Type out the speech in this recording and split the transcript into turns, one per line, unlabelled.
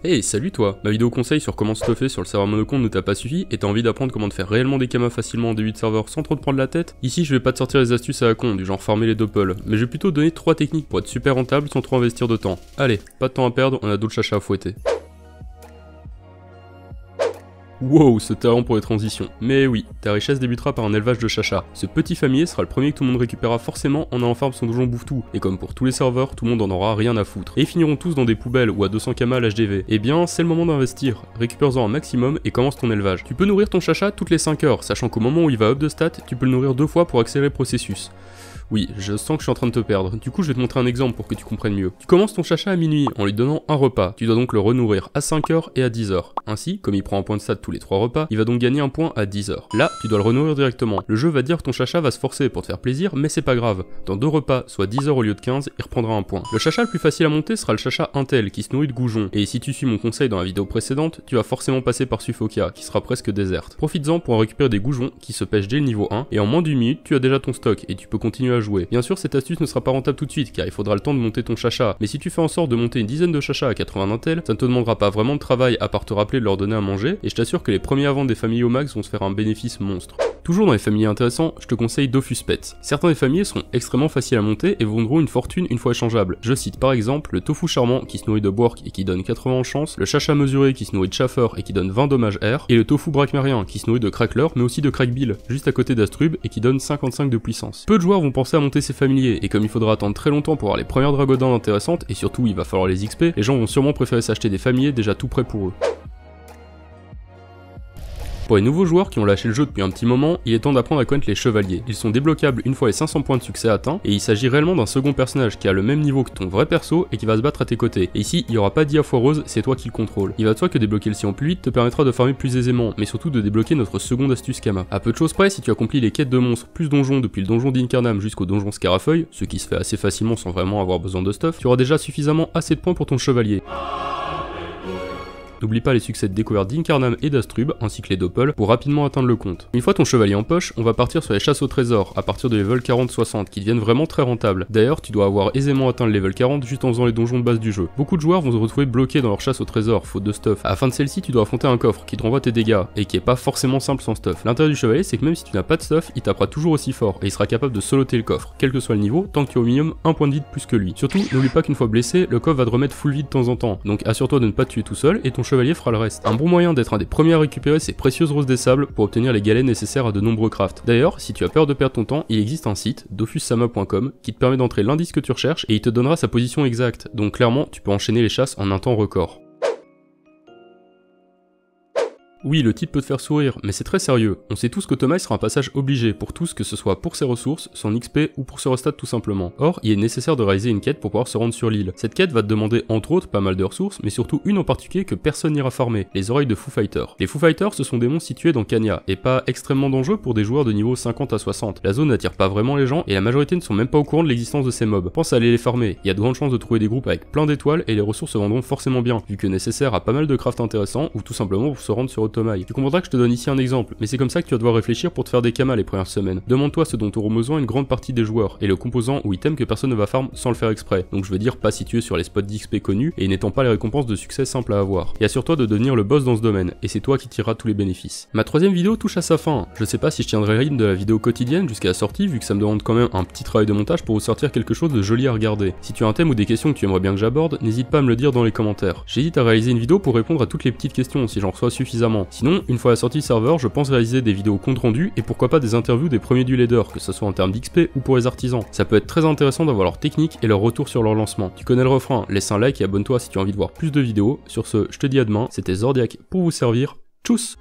Hey, salut toi! Ma vidéo conseil sur comment stuffer sur le serveur monocompte ne t'a pas suffi et t'as envie d'apprendre comment te faire réellement des kamas facilement en début de serveur sans trop te prendre la tête? Ici je vais pas te sortir les astuces à la con, du genre farmer les doppels, mais je vais plutôt te donner 3 techniques pour être super rentable sans trop investir de temps. Allez, pas de temps à perdre, on a d'autres chachas à fouetter. Wow, ce talent pour les transitions. Mais oui, ta richesse débutera par un élevage de chacha. Ce petit familier sera le premier que tout le monde récupérera forcément en allant farm son donjon bouffe-tout. Et comme pour tous les serveurs, tout le monde en aura rien à foutre. Et ils finiront tous dans des poubelles ou à 200 kamas à l'HDV. Eh bien, c'est le moment d'investir. Récupère-en un maximum et commence ton élevage. Tu peux nourrir ton chacha toutes les 5 heures, sachant qu'au moment où il va up de stat, tu peux le nourrir 2 fois pour accélérer le processus. Oui, je sens que je suis en train de te perdre, du coup je vais te montrer un exemple pour que tu comprennes mieux. Tu commences ton chacha à minuit en lui donnant un repas, tu dois donc le renourrir à 5h et à 10h. Ainsi, comme il prend un point de stat tous les 3 repas, il va donc gagner un point à 10h. Là, tu dois le renourrir directement. Le jeu va dire que ton chacha va se forcer pour te faire plaisir, mais c'est pas grave. Dans 2 repas, soit 10h au lieu de 15, il reprendra un point. Le chacha le plus facile à monter sera le chacha Intel, qui se nourrit de goujon. Et si tu suis mon conseil dans la vidéo précédente, tu vas forcément passer par Suffokia, qui sera presque déserte. Profites-en pour en récupérer des goujons, qui se pêchent dès le niveau 1, et en moins d'une minute, tu as déjà ton stock, et tu peux continuer à jouer. Bien sûr, cette astuce ne sera pas rentable tout de suite car il faudra le temps de monter ton chacha, mais si tu fais en sorte de monter une dizaine de chachas à 80 d'intel, ça ne te demandera pas vraiment de travail à part te rappeler de leur donner à manger, et je t'assure que les premiers à vendre des familles au max vont se faire un bénéfice monstre. Toujours dans les familiers intéressants, je te conseille Dofus Pets. Certains des familiers sont extrêmement faciles à monter et vaudront une fortune une fois échangeables. Je cite par exemple le tofu charmant qui se nourrit de Bork et qui donne 80 en chance, le chacha mesuré qui se nourrit de Schaffer et qui donne 20 dommages R, et le tofu braquemarien qui se nourrit de Crackler mais aussi de Crackbill, juste à côté d'Astrub et qui donne 55 de puissance. Peu de joueurs vont penser à monter ces familiers, et comme il faudra attendre très longtemps pour avoir les premières dragodins intéressantes, et surtout il va falloir les XP, les gens vont sûrement préférer s'acheter des familiers déjà tout prêts pour eux. Pour les nouveaux joueurs qui ont lâché le jeu depuis un petit moment, il est temps d'apprendre à connaître les chevaliers. Ils sont débloquables une fois les 500 points de succès atteints, et il s'agit réellement d'un second personnage qui a le même niveau que ton vrai perso et qui va se battre à tes côtés. Et ici, il n'y aura pas d'IA foireuse, c'est toi qui le contrôle. Il va de soi que débloquer le sillon plus vite te permettra de farmer plus aisément, mais surtout de débloquer notre seconde astuce Kama. À peu de choses près, si tu accomplis les quêtes de monstres plus donjons depuis le donjon d'Incarnam jusqu'au donjon Scarafeuille, ce qui se fait assez facilement sans vraiment avoir besoin de stuff, tu auras déjà suffisamment assez de points pour ton chevalier. N'oublie pas les succès de découverte d'Incarnam et d'Astrub, ainsi que les doppels, pour rapidement atteindre le compte. Une fois ton chevalier en poche, on va partir sur les chasses au trésor, à partir de level 40-60, qui deviennent vraiment très rentables. D'ailleurs, tu dois avoir aisément atteint le level 40 juste en faisant les donjons de base du jeu. Beaucoup de joueurs vont se retrouver bloqués dans leur chasse au trésor, faute de stuff. À la fin de celle-ci, tu dois affronter un coffre qui te renvoie tes dégâts, et qui est pas forcément simple sans stuff. L'intérêt du chevalier, c'est que même si tu n'as pas de stuff, il tapera toujours aussi fort, et il sera capable de soloter le coffre, quel que soit le niveau, tant que tu as au minimum un point de vie de plus que lui. Surtout, n'oublie pas qu'une fois blessé, le coffre va te remettre full vie de temps en temps, donc assure-toi de ne pas te tuer tout seul, et ton chevalier fera le reste. Un bon moyen d'être un des premiers à récupérer ces précieuses roses des sables pour obtenir les galets nécessaires à de nombreux crafts. D'ailleurs, si tu as peur de perdre ton temps, il existe un site, dofussama.com, qui te permet d'entrer l'indice que tu recherches et il te donnera sa position exacte, donc clairement tu peux enchaîner les chasses en un temps record. Oui, le titre peut te faire sourire, mais c'est très sérieux. On sait tous qu'Automai sera un passage obligé pour tous, que ce soit pour ses ressources, son XP ou pour se restat tout simplement. Or, il est nécessaire de réaliser une quête pour pouvoir se rendre sur l'île. Cette quête va te demander entre autres pas mal de ressources, mais surtout une en particulier que personne n'ira farmer, les oreilles de Foo Fighter. Les Foo Fighters, ce sont des monstres situés dans Kanya, et pas extrêmement dangereux pour des joueurs de niveau 50 à 60. La zone n'attire pas vraiment les gens, et la majorité ne sont même pas au courant de l'existence de ces mobs. Pense à aller les farmer, il y a de grandes chances de trouver des groupes avec plein d'étoiles, et les ressources se vendront forcément bien, vu que nécessaire à pas mal de crafts intéressants, ou tout simplement pour se rendre sur Automai. Tu comprendras que je te donne ici un exemple, mais c'est comme ça que tu vas devoir réfléchir pour te faire des kamas les premières semaines. Demande-toi ce dont auront besoin une grande partie des joueurs, et le composant ou item que personne ne va farm sans le faire exprès, donc je veux dire pas situé sur les spots d'XP connus, et n'étant pas les récompenses de succès simples à avoir. Et assure-toi de devenir le boss dans ce domaine, et c'est toi qui tireras tous les bénéfices. Ma troisième vidéo touche à sa fin, je sais pas si je tiendrai le rythme de la vidéo quotidienne jusqu'à la sortie, vu que ça me demande quand même un petit travail de montage pour vous sortir quelque chose de joli à regarder. Si tu as un thème ou des questions que tu aimerais bien que j'aborde, n'hésite pas à me le dire dans les commentaires. J'hésite à réaliser une vidéo pour répondre à toutes les petites questions si j'en reçois suffisamment. Sinon, une fois la sortie du serveur, je pense réaliser des vidéos compte rendu et pourquoi pas des interviews des premiers du leader, que ce soit en termes d'XP ou pour les artisans. Ça peut être très intéressant d'avoir leur technique et leur retour sur leur lancement. Tu connais le refrain, laisse un like et abonne-toi si tu as envie de voir plus de vidéos. Sur ce, je te dis à demain, c'était Zordiac pour vous servir. Tchuss!